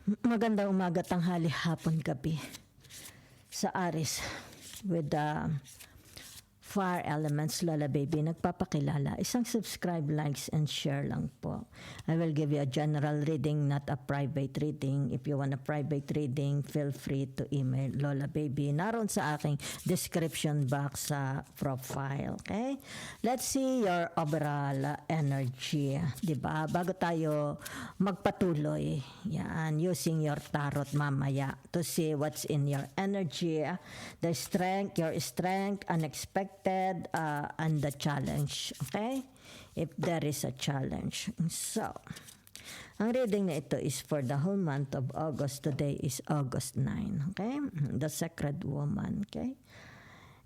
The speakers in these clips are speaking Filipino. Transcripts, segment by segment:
Magandang umaga, tanghali, hapon, gabi sa Aris with the Fire Elements Lola Baby. Nagpapakilala. Isang subscribe, likes, and share lang po. I will give you a general reading, not a private reading. If you want a private reading, feel free to email Lola Baby. Naroon sa aking description box sa profile. Okay? Let's see your overall energy. Diba? Bago tayo magpatuloy, yan, using your tarot mamaya to see what's in your energy, the strength, your strength, unexpected, and the challenge. Okay? If there is a challenge. So, ang reading na ito is for the whole month of August. Today is August 9. Okay? The Sacred Woman. Okay?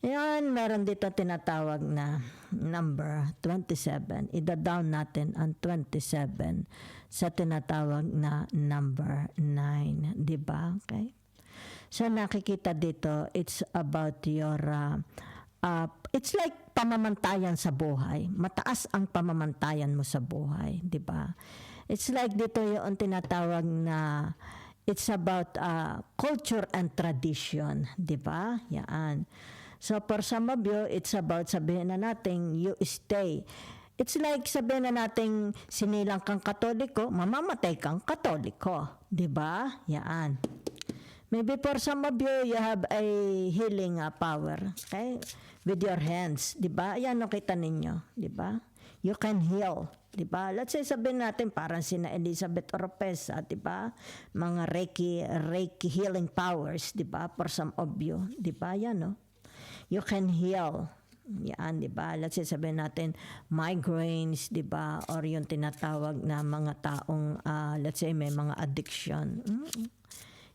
Yan, meron dito tinatawag na number 27. Ida-down natin ang 27 sa tinatawag na number 9. Diba? Okay? So, nakikita dito, it's about your it's like pamamantayan sa buhay. Mataas ang pamamantayan mo sa buhay, 'di ba? It's like dito yung tinatawag na it's about culture and tradition, 'di ba? Yan. So for some of you, it's about sabihin na natin you stay. It's like sabihin na natin sinilang kang Katoliko, mamamatay kang Katoliko, 'di ba? Yan. Maybe for some of you, you have a healing power, okay? With your hands, di ba? Ayan, nakita ninyo, di ba? You can heal, di ba? Let's say, sabihin natin, parang sina Elizabeth Oropesa, di ba? Mga Reiki healing powers, di ba? For some of you, di ba? Yan, no? You can heal. Yan, di ba? Let's say, sabihin natin, migraines, di ba? Or yung tinatawag na mga taong, let's say, may mga addiction.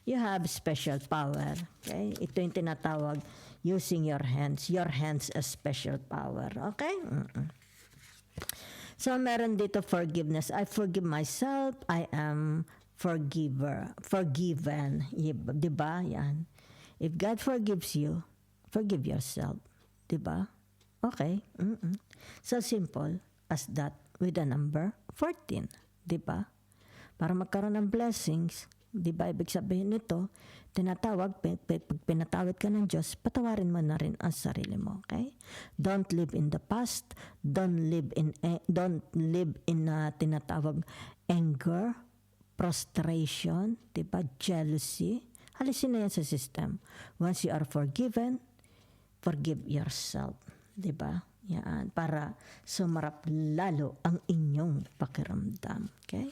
You have special power. Okay? Ito yung tinatawag using your hands. Your hands a special power. Okay? So, meron dito forgiveness. I forgive myself. I am forgiven. Diba? Yan. If God forgives you, forgive yourself. Diba? Okay? So simple as that with the number 14. Diba? Para magkaroon ng blessings, di ba, ibig sabihin nito, tinatawag, pag pinatawad ka ng Diyos, patawarin mo na rin ang sarili mo, okay? Don't live in the past, don't live in tinatawag anger, frustration, di ba, jealousy. Halisin na yan sa system. Once you are forgiven, forgive yourself, di ba? Yan, para sumarap lalo ang inyong pakiramdam, okay?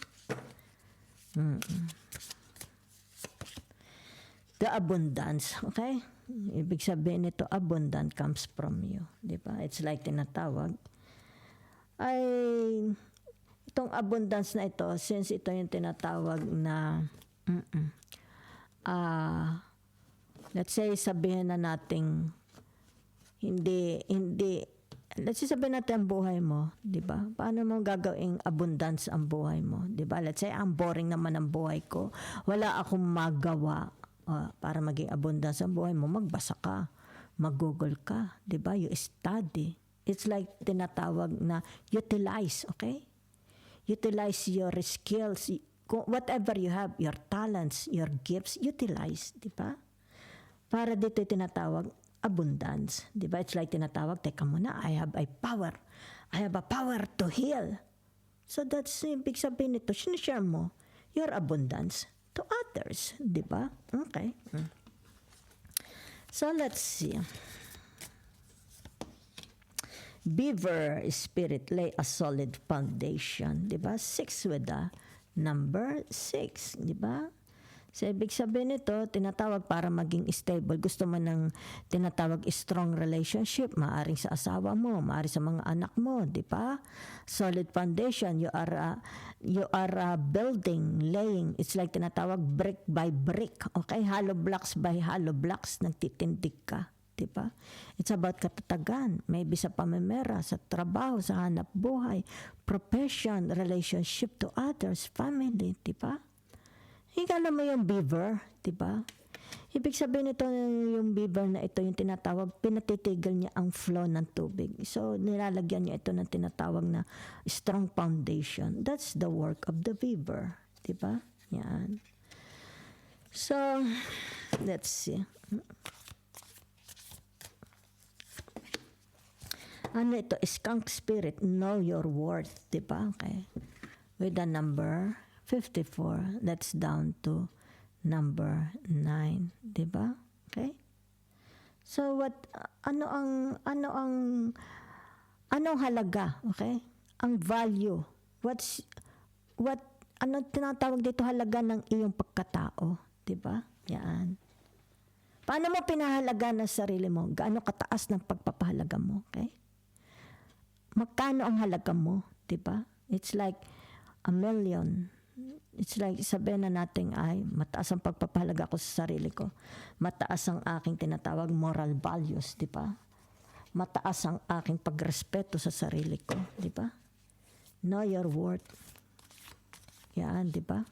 The abundance, okay? Ibig sabihin nito, abundant comes from you. Diba? It's like tinatawag. Ay, itong abundance na ito, since ito yung tinatawag na, let's say, sabihin na nating, let's say sabihin natin ang buhay mo, di ba? Paano mo gagawing abundance ang buhay mo? Di ba? Let's say, ang boring naman ang buhay ko. Wala akong magawa. Para maging abundance ang buhay mo, magbasa ka, mag-google ka, di ba? You study. It's like tinatawag na utilize, okay? Utilize your skills. Whatever you have, your talents, your gifts, utilize, di ba? Para dito tinatawag abundance. Di ba? It's like tinatawag, teka muna, I have a power. I have a power to heal. So that's big sabihin nito, sinishare mo your abundance to others. Di ba? Okay. So let's see. Beaver spirit lay a solid foundation. Di ba? 6 with the number 6. Di ba? So, ibig sabihin nito, tinatawag para maging stable. Gusto mo ng tinatawag strong relationship, maaring sa asawa mo, maaring sa mga anak mo, di ba? Solid foundation, you are building, laying. It's like tinatawag brick by brick. Okay? Hollow blocks by hollow blocks, nagtitindig ka. Di ba? It's about katatagan. Maybe sa pamimera, sa trabaho, sa hanap buhay, profession, relationship to others, family, di ba? Higala mo yung beaver, di ba? Ibig sabihin nito yung beaver na ito, yung tinatawag, pinatitigil niya ang flow ng tubig. So, nilalagyan niya ito ng tinatawag na strong foundation. That's the work of the beaver, di ba? Yan. So, let's see. Ano ito? Skunk spirit, know your worth, di ba? Okay. With the number 54, that's down to number 9, di ba? Okay? So anong halaga, okay? Ang value. Ano tinatawag dito halaga ng iyong pagkatao, di ba? Yan. Paano mo pinahalaga ng sarili mo? Gaano kataas ng pagpapahalaga mo, okay? Magkano ang halaga mo, di ba? It's like a million. It's like sabihin na natin ay mataas ang pagpapahalaga ko sa sarili ko. Mataas ang aking tinatawag moral values, di ba? Mataas ang aking pagrespeto sa sarili ko, di ba? Know your worth. Yan, di ba?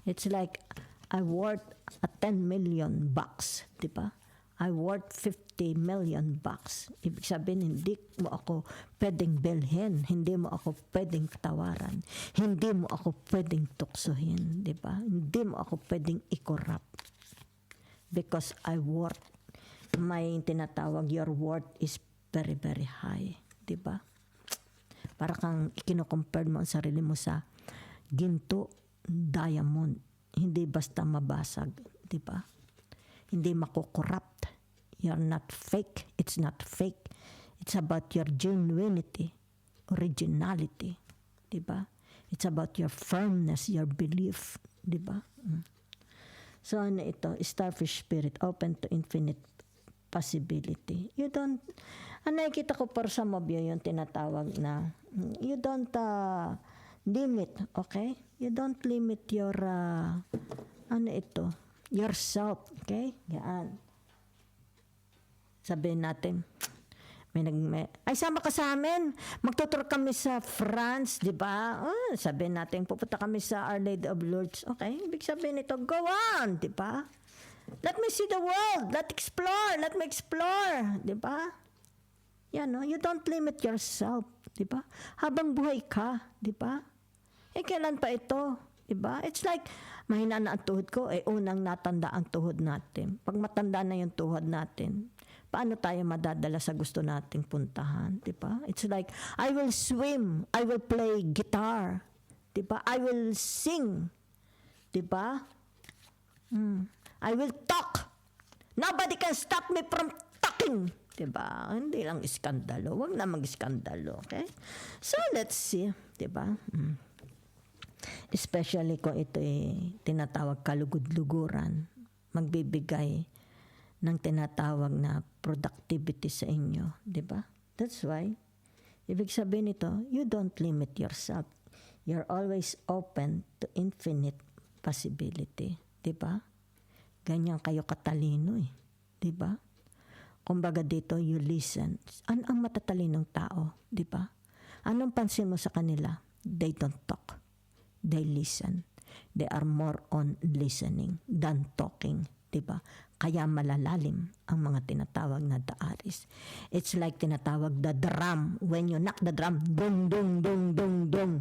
It's like I worth a 10 million bucks, di ba? I worth 50 million bucks. Ibig sabihin, hindi mo ako pwedeng bilhin. Hindi mo ako pwedeng tawaran. Hindi mo ako pwedeng tuksohin. Di ba? Hindi mo ako pwedeng i-corrupt. Because I worth, may tinatawag, your worth is very, very high. Di ba? Para kang ikino-compare mo ang sarili mo sa ginto, diamond. Hindi basta mabasag. Di ba? Hindi mako-corrupt. You're not fake. It's not fake. It's about your genuinity, originality. Diba? It's about your firmness, your belief. Diba? So ano ito? Starfish spirit, open to infinite possibility. You don't, nakikita ko for some of you yung tinatawag na, you don't limit, okay? You don't limit your, yourself, okay? Yan. Sabihin natin, ay sama ka sa amin. Magtutur kami sa France, di ba? Sabihin natin, pupunta kami sa Our Lady of Lourdes. Okay, ibig sabihin nito, go on, di ba? Let me see the world. Let me explore, di ba? Yan, no? You don't limit yourself, di ba? Habang buhay ka, di ba? Kailan pa ito? Di ba? It's like, mahina na ang tuhod ko, unang natanda ang tuhod natin. Pag matanda na yung tuhod natin, paano tayo madadala sa gusto nating puntahan, di ba? It's like, I will swim, I will play guitar, di ba? I will sing, di ba? I will talk. Nobody can stop me from talking, di ba? Hindi lang iskandalo, wag na mag-iskandalo, okay? So, let's see, di ba? Especially kung ito tinatawag kalugod-luguran, magbibigay ng tinatawag na productivity sa inyo, di ba? That's why, ibig sabihin nito, you don't limit yourself. You're always open to infinite possibility, di ba? Ganyan kayo katalino di ba? Kumbaga dito, you listen. Ano ang matatalinong tao, di ba? Anong pansin mo sa kanila? They don't talk. They listen. They are more on listening than talking, di ba? Kaya malalalim ang mga tinatawag na daaris. It's like tinatawag the drum. When you knock the drum, dung, dung, dung, dung, dung.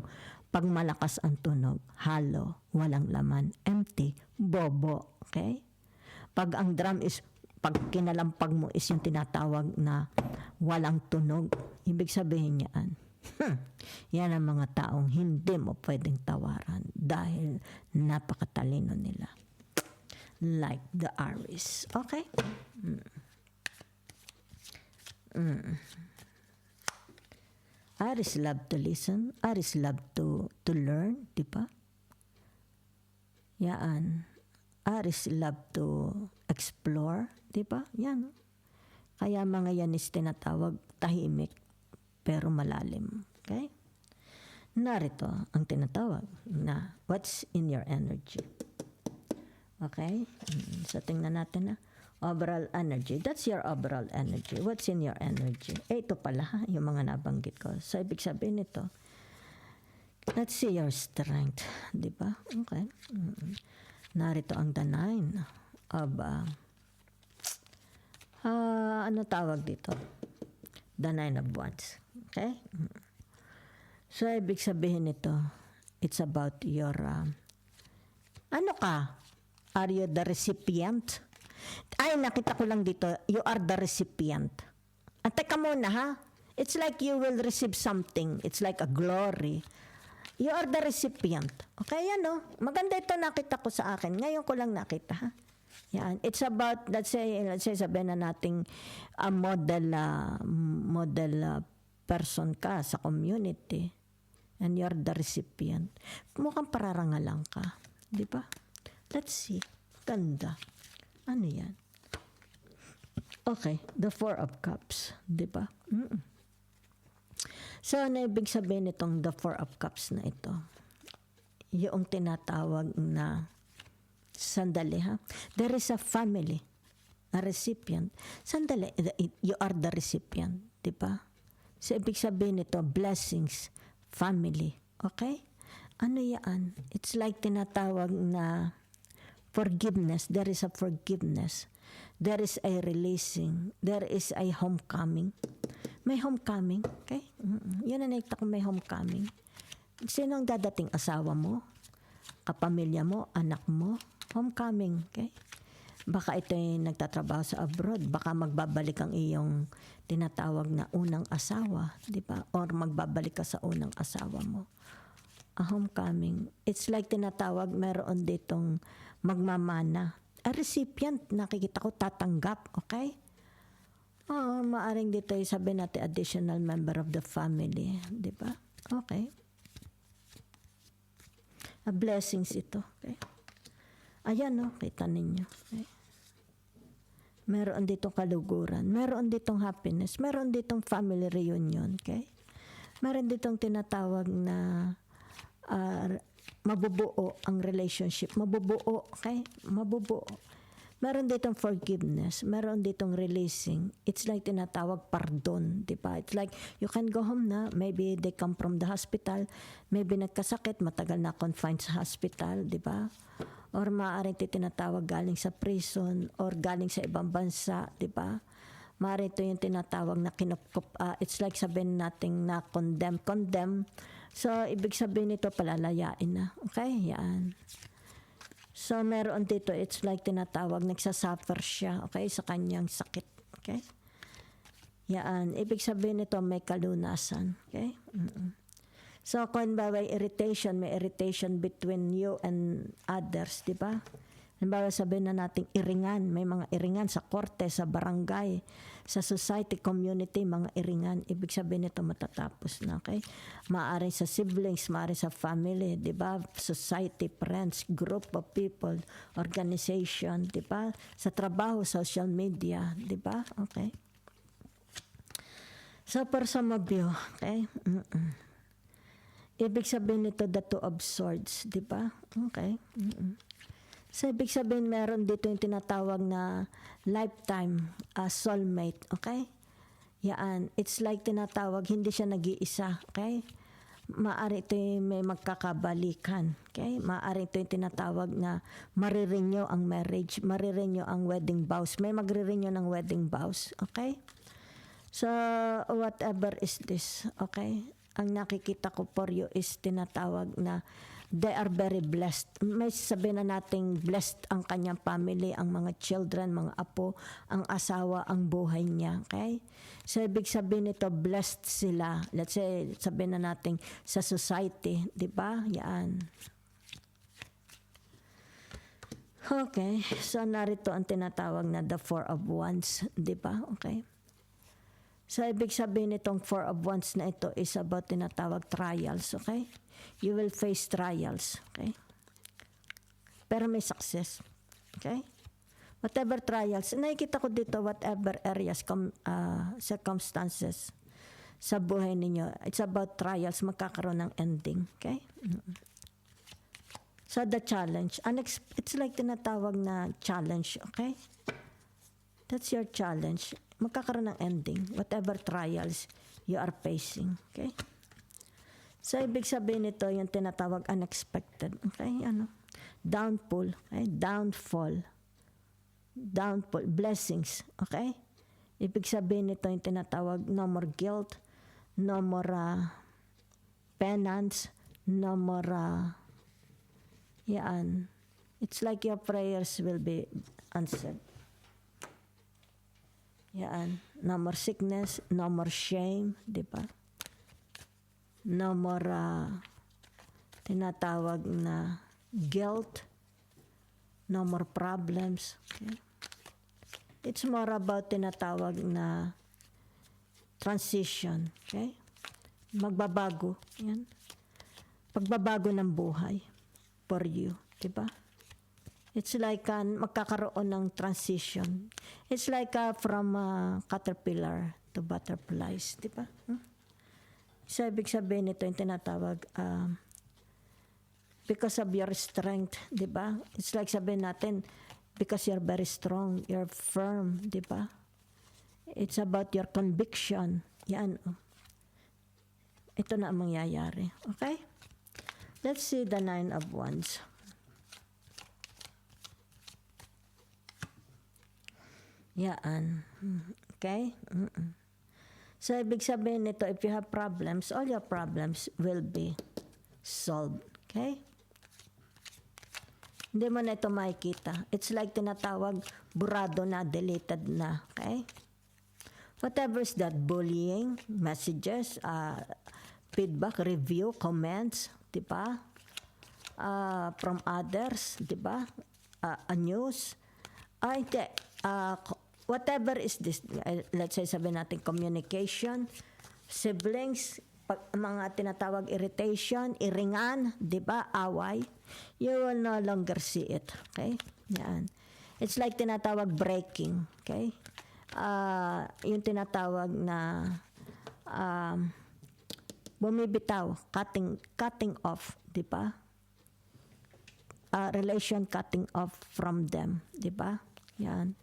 Pag malakas ang tunog, hollow, walang laman, empty, bobo. Okay? Pag ang drum is, pag kinalampag mo is yung tinatawag na walang tunog, ibig sabihin niyan, yan ang mga taong hindi mo pwedeng tawaran dahil napakatalino nila. Like the Aries. Okay? Aries love to listen. Aries love to learn. Di ba? Yan. Aries love to explore. Di ba? Yan. Kaya mga yan is tinatawag tahimik pero malalim. Okay? Narito ang tinatawag na what's in your energy. Okay? So, tingnan natin na. Overall energy. That's your overall energy. What's in your energy? Ito pala, yung mga nabanggit ko. So, ibig sabihin nito, let's see your strength. Diba? Okay. Narito ang the 9 of, ano tawag dito? The 9 of Wands. Okay? So, ibig sabihin nito, it's about your, ano ka? Are you the recipient? Ay, nakita ko lang dito, you are the recipient. At teka muna ha, it's like you will receive something. It's like a glory. You are the recipient. Okay, yan no? Maganda ito nakita ko sa akin. Ngayon ko lang nakita ha. Yan. It's about, let's say sabihin na nating model person ka sa community. And you're the recipient. Mukhang pararangalan ka. Di ba? Let's see. Ganda. Ano yan? Okay. The Four of Cups. Di ba? So, ano ibig sabihin itong the Four of Cups na ito? Yung tinatawag na, sandali ha, there is a family, a recipient. Sandali, you are the recipient, di ba? So, ibig sabihin ito, blessings, family, okay? Ano yan? It's like tinatawag na forgiveness. There is a forgiveness. There is a releasing. There is a homecoming. May homecoming, okay? Yun na nakita ko, may homecoming. Sino ang dadating? Asawa mo? Kapamilya mo? Anak mo? Homecoming, okay? Baka ito yung nagtatrabaho sa abroad. Baka magbabalik ang iyong tinatawag na unang asawa, di ba? Or magbabalik ka sa unang asawa mo. A homecoming. It's like tinatawag, meron ditong magmamana. A recipient, nakikita ko, tatanggap, okay? Maaring dito sabi natin additional member of the family, di ba? Okay. A blessings ito, okay? Ayan, no, kita ninyo. Okay. Meron ditong kaluguran, meron ditong happiness, meron ditong family reunion, okay? Meron ditong tinatawag na mabubuo ang relationship, mabubuo, okay? Mabubuo. Meron ditong forgiveness, meron ditong releasing. It's like tinatawag pardon, di ba? It's like you can go home na, maybe they come from the hospital, maybe nagkasakit, matagal na confined sa hospital, di ba? Or maaaring tinatawag galing sa prison or galing sa ibang bansa, di ba? Maaaring ito yung tinatawag na it's like sabihin natin na condemn. So, ibig sabihin nito palalayain na. Okay? Yan. So, meron dito, it's like tinatawag, nagsasuffer siya, okay, sa kanyang sakit, okay? Yan. Ibig sabihin nito, may kalunasan, okay? So, kung may irritation between you and others, di ba? Halimbawa, sabihin na natin iringan, may mga iringan sa korte, sa barangay, sa society, community, mga iringan. Ibig sabihin nito matatapos na, okay? Maaari sa siblings, maaari sa family, di ba? Society, friends, group of people, organization, di ba? Sa trabaho, social media, di ba? Okay. So, for some of you, okay? Ibig sabihin nito, the Two of Swords, di ba? Okay. So, ibig sabihin, meron dito yung tinatawag na lifetime soulmate, okay? Yan. It's like tinatawag, hindi siya nag-iisa, okay? Maaari ito yung may magkakabalikan, okay? Maaari ito yung tinatawag na marirenew ang marriage, marirenew ang wedding vows. May magre-renew ng wedding vows, okay? So, whatever is this, okay? Ang nakikita ko for you is tinatawag na they are very blessed. May sabihin na nating blessed ang kanyang family, ang mga children, mga apo, ang asawa, ang buhay niya. Okay? So, ibig sabihin nito, blessed sila. Let's say, sabihin na nating sa society. Di ba? Yan. Okay. So, narito ang tinatawag na the Four of Wands. Di ba? Okay. So, ibig sabihin nitong Four of Wands na ito is about tinatawag trials. Okay? You will face trials, okay? Pero may success, okay? Whatever trials, nakikita ko dito, whatever areas, circumstances sa buhay ninyo, it's about trials, magkakaroon ng ending, okay? So the challenge, it's like tinatawag na challenge, okay? That's your challenge. Magkakaroon ng ending, whatever trials you are facing, okay? So, ibig sabihin nito, yung tinatawag unexpected. Okay? Ano? Downfall. Okay? Downfall. Blessings. Okay? Ibig sabihin nito, yung tinatawag no more guilt, no more penance, no more yan. It's like your prayers will be answered. Yan. No more sickness, no more shame, di ba? No more tinatawag na guilt, no more problems. Okay? It's more about tinatawag na transition. Okay? Magbabago. Yan. Pagbabago ng buhay for you. Diba? It's like magkakaroon ng transition. It's like from caterpillar to butterflies. Diba? So, ibig sabihin nito yung tinatawag because of your strength. Diba? It's like sabihin natin because you're very strong, you're firm. Diba? It's about your conviction. Yan. Ito na ang mangyayari. Okay? Let's see the 9 of Wands. Yan. Okay? So, ibig sabihin nito, if you have problems, all your problems will be solved. Okay? Hindi mo na ito makikita. It's like tinatawag, burado na, deleted na. Okay? Whatever is that, bullying, messages, feedback, review, comments, diba? From others, diba? News. Hindi. Whatever is this, let's say sabihin natin communication, siblings, mga tinatawag irritation, iringan, diba? Away. You will no longer see it. Okay? Yan. It's like tinatawag breaking. Okay? Yung tinatawag na bumibitaw, cutting off, di ba? Relation cutting off from them, di ba? Yan.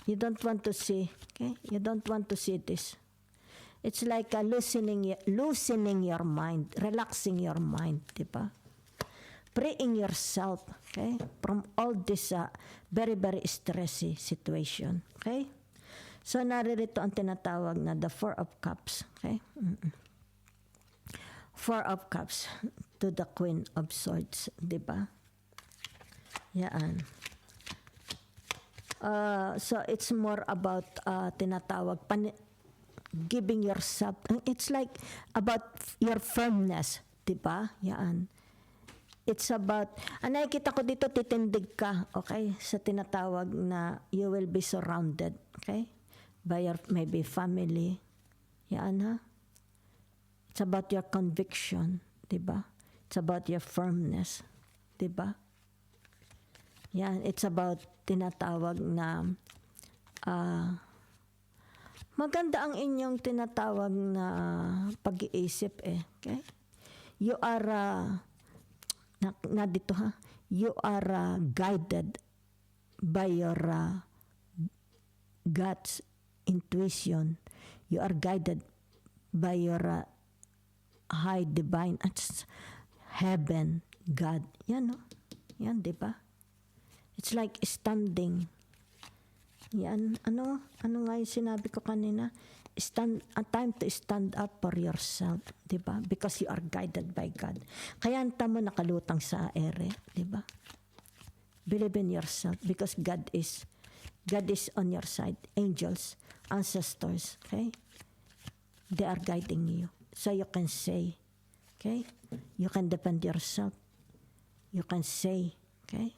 You don't want to see, okay? You don't want to see this. It's like loosening your mind, relaxing your mind, di ba? Freeing yourself, okay? From all this very, very stressy situation, okay? So, naririto ang tinatawag na the Four of Cups. Okay? Four of Cups to the Queen of Swords. Diba? Yan. So, it's more about tinatawag, giving yourself. It's like about your firmness. Diba? Yan. It's about, nakikita ko dito, titindig ka. Okay? Sa tinatawag na you will be surrounded. Okay? By your maybe family. Yan ha. It's about your conviction. Diba? It's about your firmness. Diba? Yan. It's about tinatawag na maganda ang inyong tinatawag na pag-iisip eh. Okay? You are na dito ha. You are guided by your God's intuition. You are guided by your high divine heaven, God. Yan, no? Yan, di ba? It's like standing. Yan, ano nga yung sinabi ko kanina? A time to stand up for yourself, di ba? Because you are guided by God. Kaya anta mo nakalutang sa ere, di ba? Believe in yourself because God is on your side. Angels, ancestors, okay? They are guiding you. So you can say, okay? You can defend yourself. You can say, okay?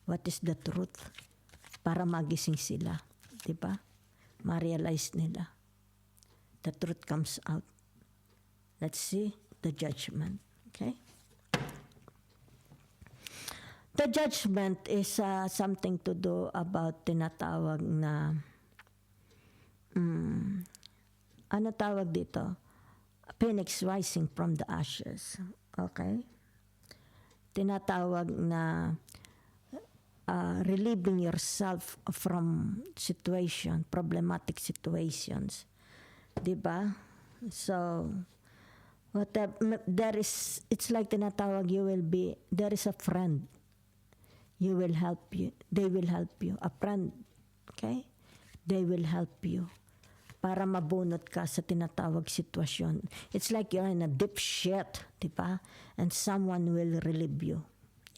What is the truth? Para magising sila. Diba? Ma-realize nila. The truth comes out. Let's see the judgment. Okay? The judgment is something to do about tinatawag na ano tawag dito? Phoenix rising from the ashes. Okay? Tinatawag na relieving yourself from problematic situations. Diba? So, it's like tinatawag there is a friend. You will help you. They will help you. A friend. Okay? They will help you. Para mabunot ka sa tinatawag sitwasyon. It's like you're in a deep shit. Diba? And someone will relieve you.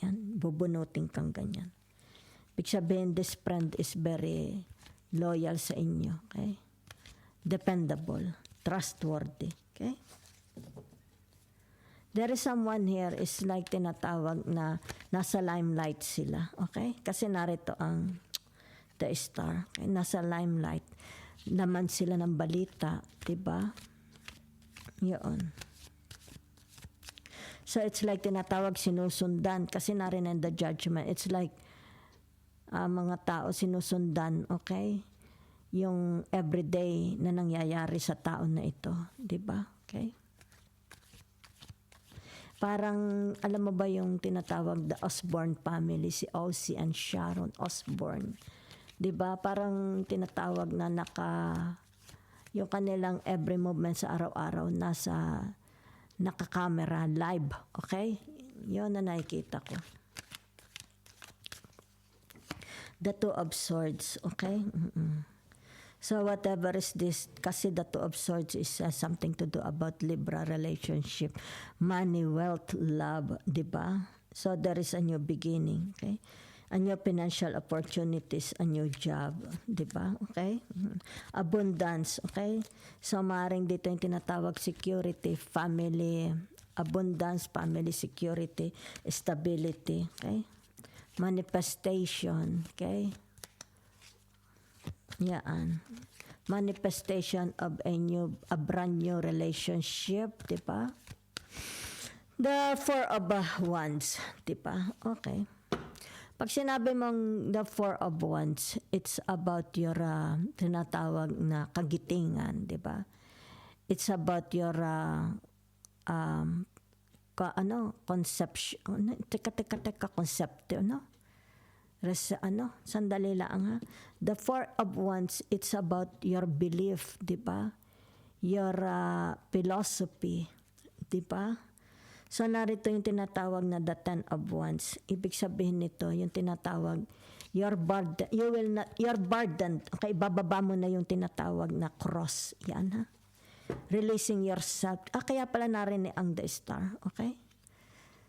Yan. bubunutin kang ganyan. Ibig sabihin, this friend is very loyal sa inyo. Okay? Dependable, trustworthy. Okay? There is someone here is like tinatawag na nasa limelight sila. Okay? Kasi narito ang the star. Okay? Nasa limelight. Laman sila ng balita. Diba? Yun. So it's like tinatawag sinusundan. Kasi narinig the judgment. It's like mga tao sinusundan. Okay? Yung everyday na nangyayari sa tao na ito. Diba? Okay? Parang, alam mo ba yung tinatawag the Osborne family, si Ozzy and Sharon Osborne. Diba? Parang tinatawag na yung kanilang every movement sa araw-araw nasa naka-camera live. Okay? Yun na nakikita ko. The Two of Swords. Okay? So whatever is this, kasi the Two of Swords is something to do about Libra relationship, money, wealth, love, di ba? So there is a new beginning, okay? A new financial opportunities, a new job, di ba? Okay? Abundance, okay? So maaaring dito yung tinatawag security, family, abundance, family security, stability, okay? Manifestation, okay? Yan. Manifestation of a brand new relationship, di ba? The Four of Wands, di ba? Okay. Pag sinabi mong the Four of Wands, it's about your tinatawag na kagitingan, di ba? It's about your conception, teka, concept, no? Sandali lang ha. The Four of Wands, it's about your belief, di ba? Your philosophy, di ba? So narito yung tinatawag na the Ten of Wands. Ibig sabihin nito, yung tinatawag, your burden, okay, bababa mo na yung tinatawag na cross. Yan ha. Releasing yourself. Kaya pala narinig ang the star, okay?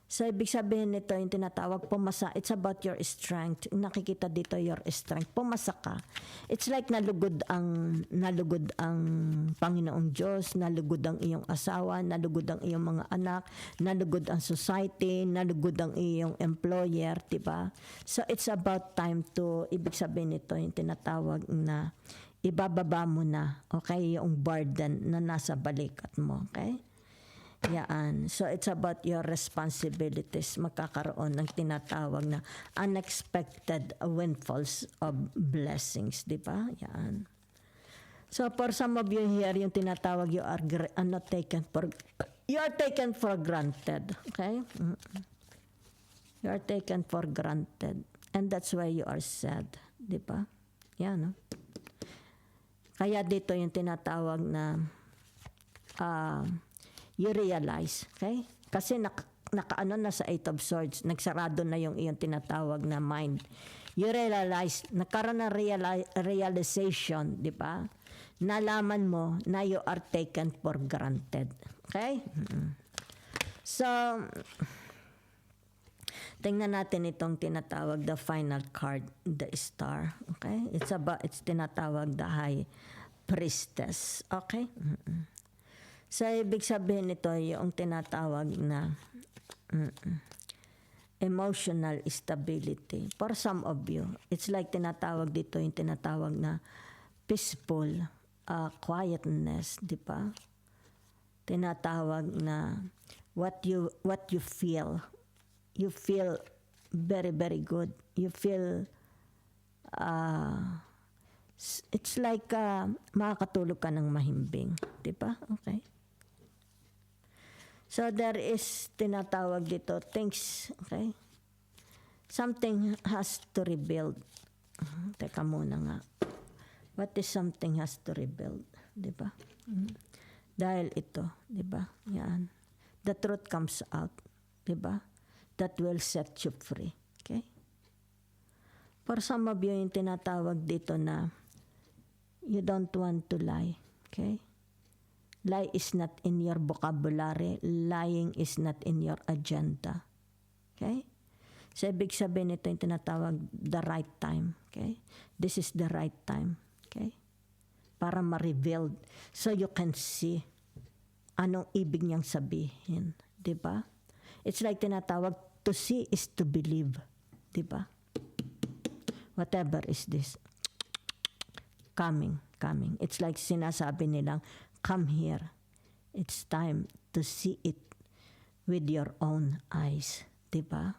So, ibig sabihin nito, yung tinatawag, pumasa. It's about your strength. Nakikita dito your strength. Pumasa ka. It's like nalugod ang Panginoong Diyos, nalugod ang iyong asawa, nalugod ang iyong mga anak, nalugod ang society, nalugod ang iyong employer, diba? So, it's about time to, ibig sabihin nito, yung tinatawag na ibababa mo na, okay, yung burden na nasa balikat mo, okay? Yan. So, it's about your responsibilities. Magkakaroon ng tinatawag na unexpected windfalls of blessings. Di ba? Yan. So, for some of you here, yung tinatawag, you are taken for granted. Okay? You are taken for granted. And that's why you are sad. Di ba? Yan, no? Kaya dito yung tinatawag na you realize, okay? Kasi nakaano na sa Eight of Swords, nagsarado na yung iyong tinatawag na mind. You realize, nagkaroon ng realization, di ba? Nalaman mo na you are taken for granted. Okay? So, tingnan natin itong tinatawag the final card, the star. Okay? It's tinatawag the high priestess. Okay? So, ibig sabihin nito yung tinatawag na emotional stability. For some of you, it's like tinatawag dito yung tinatawag na peaceful quietness, di ba? Tinatawag na what you feel. You feel very, very good. You feel it's like makakatulog ka ng mahimbing, di ba? Okay. So, there is tinatawag dito, things, okay? Something has to rebuild. Teka muna nga. What is something has to rebuild? Diba? Dahil ito, diba? Yan. The truth comes out. Diba? That will set you free. Okay? For some of you, yung tinatawag dito na you don't want to lie. Okay? Lie is not in your vocabulary. Lying is not in your agenda. Okay? So, ibig sabihin ito yung tinatawag the right time. Okay? This is the right time. Okay? Para ma-reveal so you can see anong ibig niyang sabihin. Diba? It's like tinatawag, to see is to believe. Diba? Whatever is this. Coming. It's like sinasabi nilang, come here. It's time to see it with your own eyes. Diba?